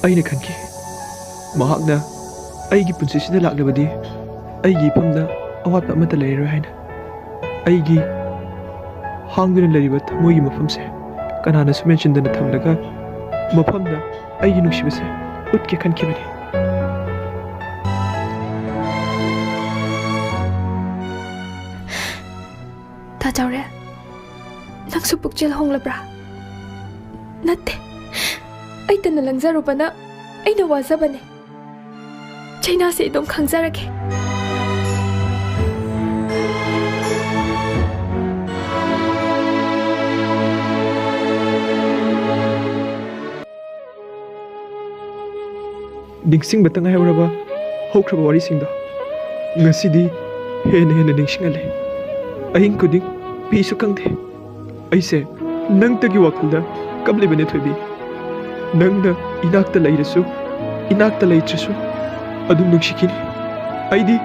ꯑꯩꯅ ꯈꯟꯈꯤ ꯃꯍꯥꯛꯅ ꯑꯩꯒꯤ ꯄꯨꯟꯁꯤꯁꯤꯗ ꯂꯥꯛꯂꯕꯗꯤ ꯑꯩꯒꯤ ꯏꯐꯝꯗ ꯑꯋꯥꯠꯄ ꯑꯃꯠꯇ ꯂꯩꯔꯔꯣꯏ ꯍꯥꯏꯅ ꯑꯩꯒꯤ ꯍꯥꯡꯗꯨꯅ ꯂꯩꯔꯤꯕ ꯊꯃꯣꯏꯒꯤ ꯃꯐꯝꯁꯦ ꯀꯅꯥꯅꯁꯨ ꯃꯦꯟꯁꯤꯟꯗꯅ ꯊꯝꯂꯒ ꯃꯐꯝꯗ ꯑꯩꯒꯤ ꯅꯨꯡꯁꯤꯕꯁꯦ ꯎꯠꯀꯦ ꯈꯟꯈꯤꯕꯅꯤ ꯇꯥꯖꯧꯔꯦ ꯅꯪꯁꯨ ꯄꯨꯛꯆꯦꯜ ꯍꯣꯡꯂꯕ꯭ꯔꯥ ꯅꯠꯇꯦ ꯑꯩꯇꯅ ꯂꯪꯖꯔꯨꯕꯅ ꯑꯩꯅ ꯋꯥꯖꯕꯅꯦ ꯆꯩꯅꯥꯁꯦ ꯑꯗꯨꯝ ꯈꯪꯖꯔꯒꯦ ꯅꯤꯡꯁꯤꯡꯕꯇ ꯉꯥꯏꯍꯧꯔꯕ ꯍꯧꯈ꯭ꯔꯕ ꯋꯥꯔꯤꯁꯤꯡꯗꯣ ꯉꯁꯤꯗꯤ ꯍꯦꯟꯅ ꯅꯤꯡꯁꯤꯡꯍꯜꯂꯦ ꯑꯍꯤꯡ ꯈꯨꯗꯤꯡ ꯄꯤꯁꯨ ꯈꯪꯗꯦ ꯑꯩꯁꯦ ꯅꯪꯇꯒꯤ ꯋꯥꯈꯜꯗ ꯀꯞꯂꯤꯕꯅꯦ ꯊꯣꯏꯕꯤ ꯅꯪꯅ ꯏꯅꯥꯛꯇ ꯂꯩꯔꯁꯨ ꯏꯅꯥꯛꯇ ꯂꯩꯇ꯭ꯔꯁꯨ ꯑꯗꯨꯝ ꯅꯨꯡꯁꯤꯈꯤꯅꯤ ꯑꯩꯗꯤ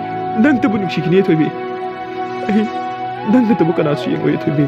ꯅꯪꯇꯕꯨ ꯅꯨꯡꯁꯤꯈꯤꯅꯤ ꯊꯣꯏꯕꯤ ꯑꯩ ꯅꯪ ꯅꯠꯇꯕ ꯀꯅꯥꯁꯨ ꯌꯦꯡꯂꯣꯏ ꯊꯣꯏꯕꯤ